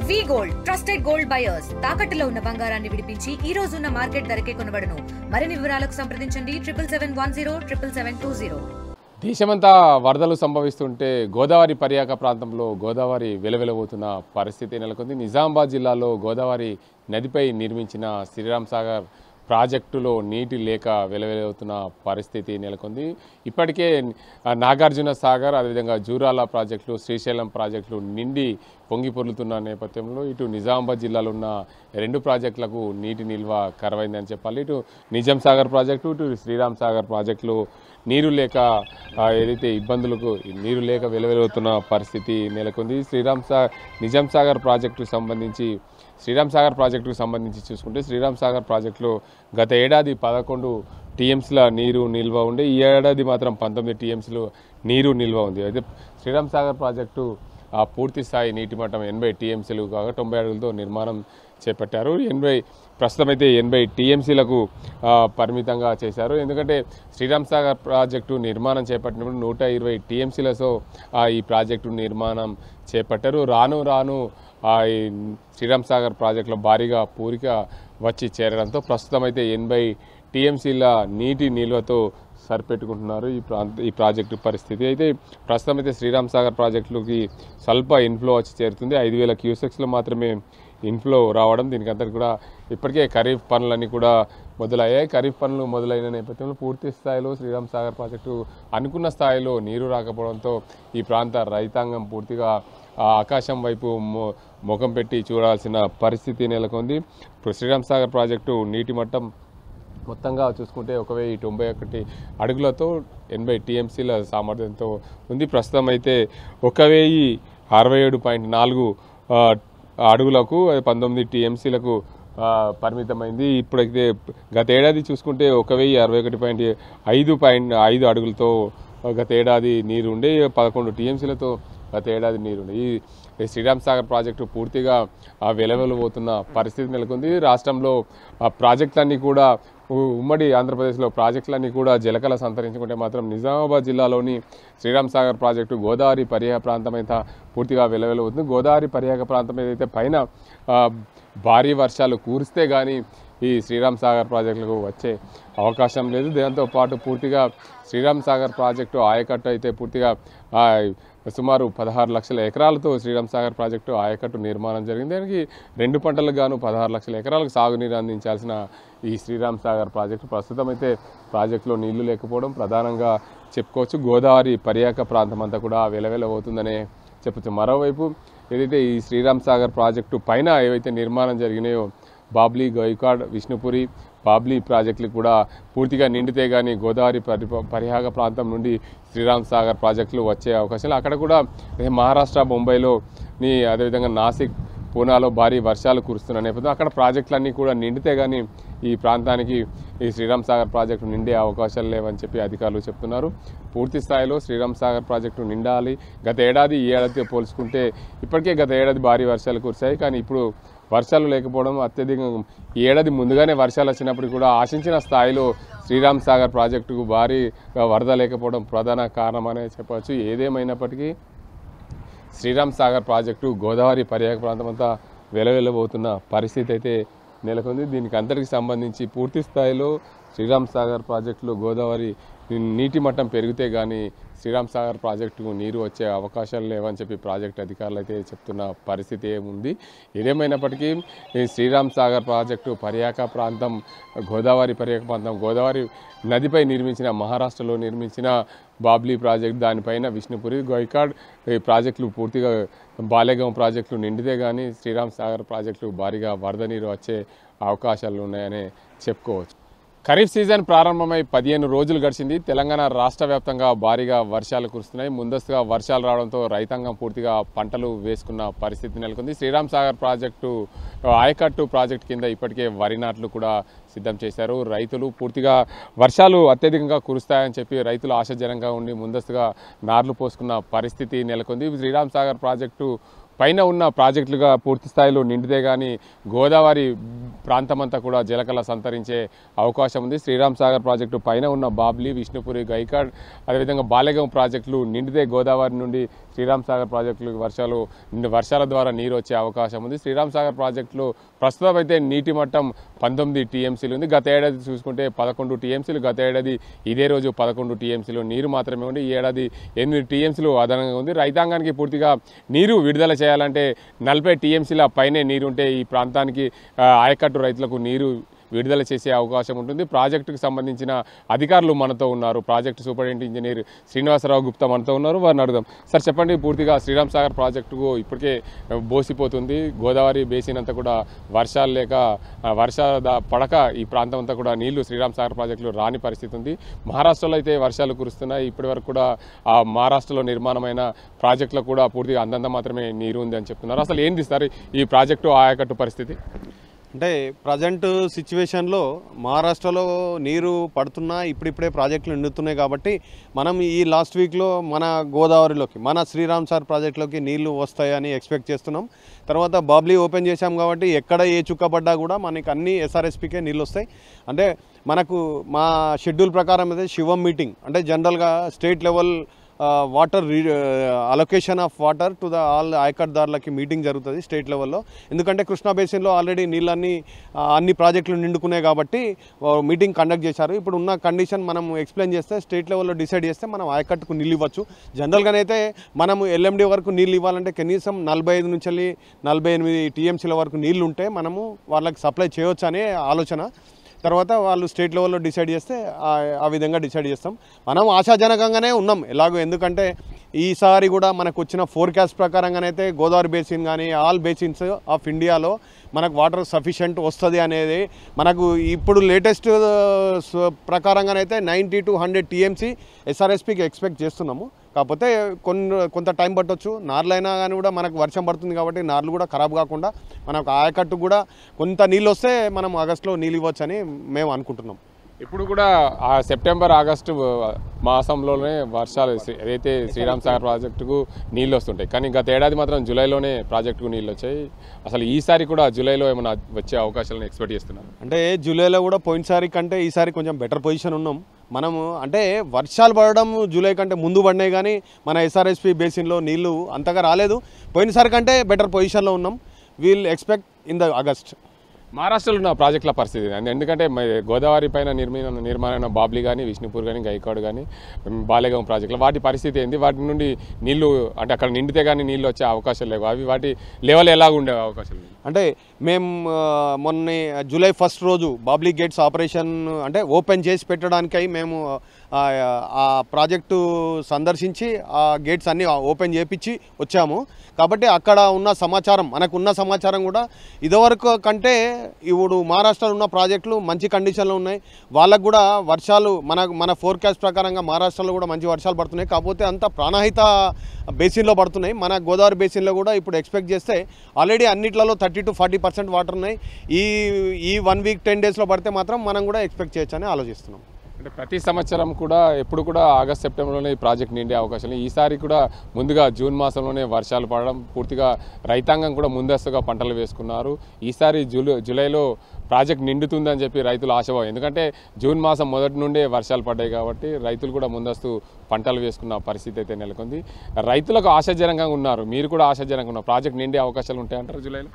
వి gold trusted gold buyers తాకట్టులో ఉన్న బంగారాన్ని విడిపించి ఈ రోజు ఉన్న మార్కెట్ ధరకే కొనబడును. మరిన్ని వివరాలకు సంప్రదించండి 77107720. దేశమంతా వరదలు సంభవిస్తుంటే గోదావరి పర్యాక ప్రాంతంలో గోదావరి వెలవెలబోతున్న పరిస్థితి నెలకొంది. నిజామాబాద్ జిల్లాలో గోదావరి నదిపై నిర్మించిన శ్రీరామ్ సాగర్ ప్రాజెక్టులో నీటి లేక వెలవెలవుతున్న పరిస్థితి నెలకొంది. ఇప్పటికే నాగార్జున సాగర్, అదేవిధంగా జూరాల ప్రాజెక్టులు, శ్రీశైలం ప్రాజెక్టులు నిండి పొంగి పొర్లుతున్న నేపథ్యంలో ఇటు నిజామాబాద్ జిల్లాలో ఉన్న రెండు ప్రాజెక్టులకు నీటి నిల్వ కరువైందని చెప్పాలి. ఇటు నిజాం సాగర్ ప్రాజెక్టు, ఇటు శ్రీరామ్ సాగర్ ప్రాజెక్టులు నీరు లేక ఏదైతే ఇబ్బందులకు నీరు లేక వెలవెలవుతున్న పరిస్థితి నెలకొంది. నిజాం సాగర్ ప్రాజెక్టుకు సంబంధించి చూసుకుంటే శ్రీరామ్ సాగర్ ప్రాజెక్టులో గత ఏడాది 11 టీఎంసీల నీరు నిల్వ ఉండే, ఈ ఏడాది మాత్రం 19 టీఎంసీలు నీరు నిల్వ ఉంది. అయితే శ్రీరామ్ సాగర్ ప్రాజెక్టు పూర్తి స్థాయి నీటి మట్టం 80 టీఎంసీలు కాగా 90 అడుగులతో నిర్మాణం చేపట్టారు. ప్రస్తుతం అయితే 80 టీఎంసీలకు పరిమితంగా చేశారు. ఎందుకంటే శ్రీరామ్ సాగర్ ప్రాజెక్టు నిర్మాణం చేపట్టినప్పుడు 120 టీఎంసీలతో ఈ ప్రాజెక్టు నిర్మాణం చేపట్టారు. రాను ఈ శ్రీరామ్ సాగర్ ప్రాజెక్టులో భారీగా పూరిక వచ్చి చేరడంతో ప్రస్తుతం అయితే 80 టీఎంసీల నీటి నిల్వతో సరిపెట్టుకుంటున్నారు ఈ ప్రాజెక్టు పరిస్థితి. అయితే ప్రస్తుతం అయితే శ్రీరామ్ సాగర్ ప్రాజెక్టులోకి స్వల్ప ఇన్ఫ్లో వచ్చి చేరుతుంది. 5000 క్యూసెక్స్లో మాత్రమే ఇన్ఫ్లో రావడం. దీనికంతటి కూడా ఇప్పటికే ఖరీఫ్ పనులన్నీ కూడా మొదలయ్యాయి. ఖరీఫ్ పనులు మొదలైన నేపథ్యంలో పూర్తి స్థాయిలో శ్రీరామ్ సాగర్ ప్రాజెక్టు అనుకున్న స్థాయిలో నీరు రాకపోవడంతో ఈ ప్రాంత రైతాంగం పూర్తిగా ఆకాశం వైపు ముఖం పెట్టి చూడాల్సిన పరిస్థితి నెలకొంది. శ్రీరామ్ సాగర్ ప్రాజెక్టు నీటి మట్టం మొత్తంగా చూసుకుంటే 1091 అడుగులతో 80 టీఎంసీల సామర్థ్యంతో ఉంది. ప్రస్తుతం అయితే 1067.4 అడుగులకు 19 టీఎంసీలకు పరిమితమైంది. ఇప్పుడైతే గత ఏడాది చూసుకుంటే 1061.5 అడుగులతో గత ఏడాది నీరు ఉండే, 11 టీఎంసీలతో గత ఏడాది నీరుండే. ఈ శ్రీరామ్ సాగర్ ప్రాజెక్టు పూర్తిగా వెలవెలబోతున్న పరిస్థితి నెలకొంది. రాష్ట్రంలో ప్రాజెక్టులన్నీ కూడా ఉమ్మడి ఆంధ్రప్రదేశ్లో ప్రాజెక్టులన్నీ కూడా జలకళ సంతరించుకుంటే మాత్రం నిజామాబాద్ జిల్లాలోని శ్రీరామ్ సాగర్ ప్రాజెక్టు గోదావరి పర్యాయ ప్రాంతం అయితే పూర్తిగా వెలవెలబోతుంది. గోదావరి పర్యాయ ప్రాంతం ఏదైతే పైన భారీ వర్షాలు కురిస్తే కానీ ఈ శ్రీరామ్ సాగర్ ప్రాజెక్టులకు వచ్చే అవకాశం లేదు. దాంతోపాటు పూర్తిగా శ్రీరామ్ సాగర్ ప్రాజెక్టు ఆయకట్టు అయితే పూర్తిగా సుమారు 16 లక్షల ఎకరాలతో శ్రీరామ్ సాగర్ ప్రాజెక్టు ఆయకట్టు నిర్మాణం జరిగింది. దానికి 2 పంటలకు గాను 16 లక్షల ఎకరాలకు సాగునీరు అందించాల్సిన ఈ శ్రీరామ్ సాగర్ ప్రాజెక్టు ప్రస్తుతం అయితే ప్రాజెక్టులో నీళ్లు లేకపోవడం ప్రధానంగా చెప్పుకోవచ్చు. గోదావరి పర్యాక ప్రాంతం అంతా కూడా వెలవెలబోతుందనే చెప్పచ్చు. మరోవైపు ఏదైతే ఈ శ్రీరామ్ సాగర్ ప్రాజెక్టు పైన ఏవైతే నిర్మాణం జరిగినాయో బాబ్లీ, గైకాడ్, విష్ణుపురి, బాబ్లీ ప్రాజెక్టులు కూడా పూర్తిగా నిండితే కానీ గోదావరి పరిహాక ప్రాంతం నుండి శ్రీరామ్ సాగర్ ప్రాజెక్టులు వచ్చే అవకాశాలు అక్కడ కూడా మహారాష్ట్ర, ముంబైలో అదేవిధంగా నాసిక్, పూనాలో భారీ వర్షాలు కురుస్తున్న నేపథ్యంలో అక్కడ ప్రాజెక్టులన్నీ కూడా నిండితే కానీ ఈ ప్రాంతానికి ఈ శ్రీరామ్ సాగర్ ప్రాజెక్టు నిండే అవకాశాలు లేవని చెప్పి అధికారులు చెప్తున్నారు. పూర్తి స్థాయిలో శ్రీరామ్ సాగర్ ప్రాజెక్టు నిండాలి. గత ఏడాది ఈ ఏడాదితో పోల్చుకుంటే ఇప్పటికే గత ఏడాది భారీ వర్షాలు కురిశాయి. కానీ ఇప్పుడు వర్షాలు లేకపోవడం అత్యధికంగా ఈ ఏడాది ముందుగానే వర్షాలు వచ్చినప్పుడు కూడా ఆశించిన స్థాయిలో శ్రీరామ్ సాగర్ ప్రాజెక్టుకు భారీగా వరద లేకపోవడం ప్రధాన కారణమనే చెప్పవచ్చు. ఏదేమైనప్పటికీ శ్రీరామ్ సాగర్ ప్రాజెక్టు గోదావరి పర్యాక ప్రాంతం అంతా వెలవెలబోతున్న పరిస్థితి అయితే నెలకొంది. దీనికి అందరికి సంబంధించి పూర్తి స్థాయిలో శ్రీరామ్ సాగర్ ప్రాజెక్టులో గోదావరి నీటి మట్టం పెరిగితే కానీ శ్రీరామ్ సాగర్ ప్రాజెక్టుకు నీరు వచ్చే అవకాశాలు లేవని చెప్పి ప్రాజెక్టు అధికారులు అయితే చెప్తున్న పరిస్థితి ఏముంది. ఏదేమైనప్పటికీ ఈ శ్రీరామ్ సాగర్ ప్రాజెక్టు పర్యాక ప్రాంతం గోదావరి పర్యాక ప్రాంతం గోదావరి నదిపై నిర్మించిన మహారాష్ట్రలో నిర్మించిన బాబ్లీ ప్రాజెక్టు, దానిపైన విష్ణుపురి, గైకాడ్ ఈ ప్రాజెక్టులు పూర్తిగా బాలేగాం ప్రాజెక్టులు నిండితే కానీ శ్రీరామ్ సాగర్ ప్రాజెక్టులు భారీగా వరద నీరు వచ్చే అవకాశాలు ఉన్నాయని చెప్పుకోవచ్చు. ఖరీఫ్ సీజన్ ప్రారంభమై 15 రోజులు గడిచింది. తెలంగాణ రాష్ట్ర వ్యాప్తంగా భారీగా వర్షాలు కురుస్తున్నాయి. ముందస్తుగా వర్షాలు రావడంతో రైతాంగం పూర్తిగా పంటలు వేసుకున్న పరిస్థితి నెలకొంది. శ్రీరామ్ సాగర్ ప్రాజెక్టు ఆయకట్టు ప్రాజెక్టు కింద ఇప్పటికే వరి నాట్లు కూడా సిద్ధం చేశారు. రైతులు పూర్తిగా వర్షాలు అత్యధికంగా కురుస్తాయని చెప్పి రైతులు ఆశాజనంగా ఉండి ముందస్తుగా నార్లు పోసుకున్న పరిస్థితి నెలకొంది. శ్రీరామ్ సాగర్ ప్రాజెక్టు పైన ఉన్న ప్రాజెక్టులుగా పూర్తి స్థాయిలో నిండితే కానీ గోదావరి ప్రాంతమంతా కూడా జలకళ సంతరించే అవకాశం ఉంది. శ్రీరామ్ సాగర్ ప్రాజెక్టు పైన ఉన్న బాబ్లీ, విష్ణుపురి, గైకాడ్ అదేవిధంగా బాలేగాం ప్రాజెక్టులు నిండితే గోదావరి నుండి శ్రీరామ్ సాగర్ ప్రాజెక్టులకు వర్షాల ద్వారా నీరు వచ్చే అవకాశం ఉంది. శ్రీరామ్ సాగర్ ప్రాజెక్టులో ప్రస్తుతం అయితే నీటి మట్టం 19 టీఎంసీలు ఉంది. గత ఏడాది చూసుకుంటే 11 టీఎంసీలు, గత ఏడాది ఇదే రోజు 11 టీఎంసీలు నీరు మాత్రమే ఉంది. ఈ ఏడాది 8 టీఎంసీలు అదనంగా ఉంది. రైతాంగానికి పూర్తిగా నీరు విడుదల చేయాలంటే 40 టీఎంసీల పైనే నీరుంటే ఈ ప్రాంతానికి ఆయకట్టు రైతులకు నీరు విడుదల చేసే అవకాశం ఉంటుంది. ప్రాజెక్టుకు సంబంధించిన అధికారులు మనతో ఉన్నారు. Project superintendent engineer Srinivasarao Gupta మనతో ఉన్నారు. వారిని అడుగుదాం. సార్ చెప్పండి, పూర్తిగా శ్రీరామ్ సాగర్ ప్రాజెక్టుకు ఇప్పటికే బోసిపోతుంది. గోదావరి బేసిన్ అంతా కూడా వర్షాలు లేక పడక ఈ ప్రాంతం అంతా కూడా నీళ్లు శ్రీరామ్ సాగర్ ప్రాజెక్టులో రాని పరిస్థితి ఉంది. మహారాష్ట్రలో అయితే వర్షాలు కురుస్తున్నాయి. ఇప్పటి వరకు కూడా ఆ మహారాష్ట్రలో నిర్మాణమైన ప్రాజెక్టులో కూడా పూర్తిగా అందంత మాత్రమే నీరు ఉంది అని చెప్తున్నారు. అసలు ఏంది సార్ ఈ ప్రాజెక్టు ఆయకట్టు పరిస్థితి? అంటే ప్రజెంట్ సిచ్యువేషన్లో మహారాష్ట్రలో నీరు పడుతున్నా ఇప్పుడిప్పుడే ప్రాజెక్టులు నిండుతున్నాయి కాబట్టి మనం ఈ లాస్ట్ వీక్లో మన గోదావరిలోకి మన శ్రీరామ్ సాగర్ ప్రాజెక్టులోకి నీళ్లు వస్తాయని ఎక్స్పెక్ట్ చేస్తున్నాం. తర్వాత బాబ్లీ ఓపెన్ చేశాం కాబట్టి ఎక్కడ ఏ చుక్క పడ్డా కూడా మనకి అన్ని ఎస్ఆర్ఎస్పీకే నీళ్ళు వస్తాయి. అంటే మనకు మా షెడ్యూల్ ప్రకారం అయితే శివం మీటింగ్ అంటే జనరల్గా state level water allocation of water to the all ఆయకట్దారులకి మీటింగ్ జరుగుతుంది స్టేట్ లెవెల్లో. ఎందుకంటే కృష్ణా బేసిన్లో ఆల్రెడీ నీళ్ళన్నీ అన్ని ప్రాజెక్టులు నిండుకున్నాయి కాబట్టి మీటింగ్ కండక్ట్ చేశారు. ఇప్పుడు ఉన్న కండిషన్ మనం ఎక్స్ప్లెయిన్ చేస్తే స్టేట్ లెవెల్లో డిసైడ్ చేస్తే మనం ఆయకట్టుకు నీళ్ళు ఇవ్వచ్చు. జనరల్గానైతే మనం ఎల్ఎండి వరకు నీళ్ళు ఇవ్వాలంటే కనీసం 45 నుంచి 48 టీఎంసీల వరకు నీళ్లు ఉంటే మనము వాళ్ళకి సప్లై చేయవచ్చు అనే ఆలోచన. తర్వాత వాళ్ళు స్టేట్ లెవెల్లో డిసైడ్ చేస్తే ఆ విధంగా డిసైడ్ చేస్తాం. మనం ఆశాజనకంగానే ఉన్నాం ఎలాగో, ఎందుకంటే ఈసారి కూడా మనకు వచ్చిన ఫోర్కాస్ట్ ప్రకారంగానైతే గోదావరి బేసిన్ కానీ ఆల్ బేసిన్స్ ఆఫ్ ఇండియాలో మనకు వాటర్ సఫిషియెంట్ వస్తుంది అనేది మనకు ఇప్పుడు లేటెస్ట్ ప్రకారంగానైతే 90 to 100 టీఎంసీ ఎస్ఆర్ఎస్పీకి ఎక్స్పెక్ట్ చేస్తున్నాము. కాకపోతే కొంత టైం పట్టవచ్చు. నార్లైనా కానీ కూడా మనకు వర్షం పడుతుంది కాబట్టి నార్లు కూడా ఖరాబ్ కాకుండా మనకు ఆయకట్టు కూడా కొంత నీళ్ళు వస్తే మనం ఆగస్టులో నీళ్ళు ఇవ్వచ్చు అని మేము అనుకుంటున్నాం. ఇప్పుడు కూడా ఆ సెప్టెంబర్ ఆగస్టు మాసంలోనే వర్షాలు ఏదైతే శ్రీరామ్ సాగర్ ప్రాజెక్టుకు నీళ్ళు వస్తుంటాయి. కానీ గత ఏడాది మాత్రం జూలైలోనే ప్రాజెక్టుకు నీళ్ళు వచ్చాయి. అసలు ఈసారి కూడా జూలైలో ఏమైనా వచ్చే అవకాశాలను ఎక్స్పెక్ట్ చేస్తున్నారు? అంటే జూలైలో కూడా పోయినసారి కంటే ఈసారి కొంచెం బెటర్ పొజిషన్ ఉన్నాం మనము. అంటే వర్షాలు పడడం జూలై కంటే ముందు పడినాయి కానీ మన ఎస్ఆర్ఎస్పీ బేసిన్లో నీళ్లు అంతగా రాలేదు. పోయినసారి కంటే బెటర్ పొజిషన్లో ఉన్నాం. We'll expect in the August. మహారాష్ట్రలో ఉన్న ప్రాజెక్టుల పరిస్థితి ఎందుకంటే గోదావరి పైన నిర్మాణమైన బాబ్లీ కానీ, విష్ణుపూర్ కానీ, గైకాడ్ కానీ, బాలేగాం ప్రాజెక్టులు వాటి పరిస్థితి ఏంది? వాటి నుండి నీళ్లు అంటే అక్కడ నిండితే కానీ నీళ్ళు వచ్చే అవకాశాలు లేవు. అవి వాటి లెవెల్ ఎలాగ ఉండే అవకాశాలు? అంటే మేము మొన్న జూలై 1 రోజు బాబ్లీ గేట్స్ ఆపరేషన్ అంటే ఓపెన్ చేసి పెట్టడానికై మేము ఆ ప్రాజెక్టు సందర్శించి ఆ గేట్స్ అన్నీ ఓపెన్ చేయించి వచ్చాము. కాబట్టి అక్కడ ఉన్న సమాచారం మనకున్న సమాచారం కూడా ఇదివరకు కంటే ఇప్పుడు మహారాష్ట్రలో ఉన్న ప్రాజెక్టులు మంచి కండిషన్లో ఉన్నాయి. వాళ్ళకు కూడా వర్షాలు మన ఫోర్కాస్ట్ ప్రకారంగా మహారాష్ట్రలో కూడా మంచి వర్షాలు పడుతున్నాయి. కాకపోతే అంత ప్రాణహిత బేసిన్లో పడుతున్నాయి. మన గోదావరి బేసిన్లో కూడా ఇప్పుడు ఎక్స్పెక్ట్ చేస్తే ఆల్రెడీ అన్నిట్లలో 30 to 40% వాటర్ ఉన్నాయి. ఈ 1 week 10 daysలో పడితే మాత్రం మనం కూడా ఎక్స్పెక్ట్ చేయొచ్చు అని ఆలోచిస్తున్నాం. అంటే ప్రతి సంవత్సరం కూడా ఎప్పుడు కూడా ఆగస్ట్ సెప్టెంబర్లోనే ఈ ప్రాజెక్ట్ నిండే అవకాశం లేదు. ఈసారి కూడా ముందుగా జూన్ మాసంలోనే వర్షాలు పడడం, పూర్తిగా రైతాంగం కూడా ముందస్తుగా పంటలు వేసుకున్నారు. ఈసారి జూలైలో ప్రాజెక్ట్ నిండుతుందని చెప్పి రైతులు ఆశాభావం. ఎందుకంటే జూన్ మాసం మొదటి నుండే వర్షాలు పడ్డాయి కాబట్టి రైతులు కూడా ముందస్తు పంటలు వేసుకున్న పరిస్థితి అయితే నెలకొంది. రైతులకు ఆశాజనకంగా ఉన్నారు, మీరు కూడా ఆశాజనకంగా ఉన్నారు. ప్రాజెక్ట్ నిండే అవకాశాలు ఉంటాయంటారు జూలైలో?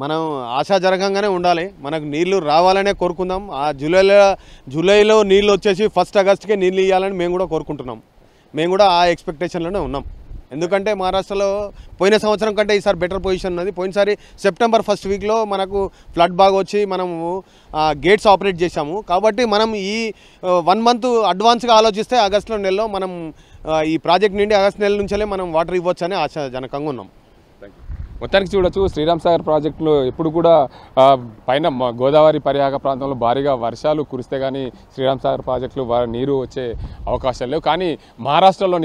మనం ఆశాజనకంగానే ఉండాలి. మనకు నీళ్లు రావాలనే కోరుకుందాం. ఆ జూలైలో నీళ్ళు వచ్చేసి 1 ఆగస్టుకే నీళ్ళు ఇవ్వాలని మేము కూడా కోరుకుంటున్నాం. మేము కూడా ఆ ఎక్స్పెక్టేషన్లోనే ఉన్నాం. ఎందుకంటే మహారాష్ట్రలో పోయిన సంవత్సరం కంటే ఈసారి బెటర్ పొజిషన్ ఉన్నది. పోయినసారి సెప్టెంబర్ 1st వీక్లో మనకు ఫ్లడ్ బాగా వచ్చి మనము గేట్స్ ఆపరేట్ చేశాము. కాబట్టి మనం ఈ 1 month అడ్వాన్స్గా ఆలోచిస్తే ఆగస్టులో నెలలో మనం ఈ ప్రాజెక్ట్ నుండి ఆగస్టు నెల నుంచే మనం వాటర్ ఇవ్వచ్చు అని ఆశాజనకంగా ఉన్నాం. మొత్తానికి చూడొచ్చు, శ్రీరామ్ సాగర్ ప్రాజెక్టులో ఎప్పుడు కూడా పైన గోదావరి పరివాహక ప్రాంతంలో భారీగా వర్షాలు కురిస్తే కానీ శ్రీరామ్ సాగర్ ప్రాజెక్టులు నీరు వచ్చే అవకాశాలు లేవు. కానీ మహారాష్ట్రలో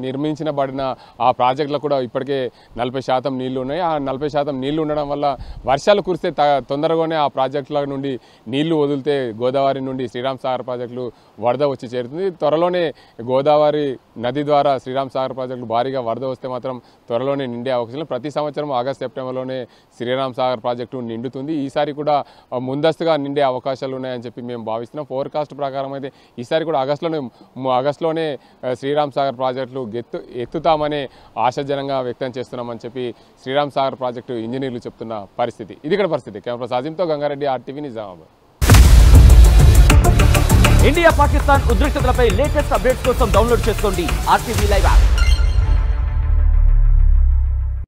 నిర్మించబడిన ఆ ప్రాజెక్టులో కూడా ఇప్పటికే 40% నీళ్లు ఉన్నాయి. ఆ 40% నీళ్లు ఉండడం వల్ల వర్షాలు కురిస్తే తొందరగానే ఆ ప్రాజెక్టుల నుండి నీళ్లు వదిలితే గోదావరి నుండి శ్రీరామ్ సాగర్ ప్రాజెక్టులు వరద వచ్చి చేరుతుంది. త్వరలోనే గోదావరి నది ద్వారా శ్రీరామ్ సాగర్ ప్రాజెక్టులు భారీగా వరద వస్తే మాత్రం త్వరలోనే నిండే అవకాశం. ప్రతి సంవత్సరం ఆగస్ట్ సెప్టెంబర్లోనే శ్రీరామ్ సాగర్ ప్రాజెక్టు నిండుతుంది. ఈసారి కూడా ముందస్తుగా నిండే అవకాశాలు ఉన్నాయని చెప్పి మేము భావిస్తున్నాం. ఫోర్కాస్ట్ ప్రకారం అయితే ఈసారి కూడా ఆగస్టులోనే శ్రీరామ్ సాగర్ ప్రాజెక్టులు ఎత్తుతామనే ఆశాజనంగా వ్యక్తం చేస్తున్నామని చెప్పి శ్రీరామ్ సాగర్ ప్రాజెక్టు ఇంజనీర్లు చెప్తున్న పరిస్థితి. ఇది ఇక్కడ పరిస్థితి. కెమెరా సాజింతో గంగారెడ్డి, RTV నిజామాబాద్. ఇండియా పాకిస్తాన్ ఉద్రిక్తతలపై లేటెస్ట్ అప్డేట్స్ కోసం డౌన్లోడ్ చేసుకోండి RTV లైవ్ యాప్.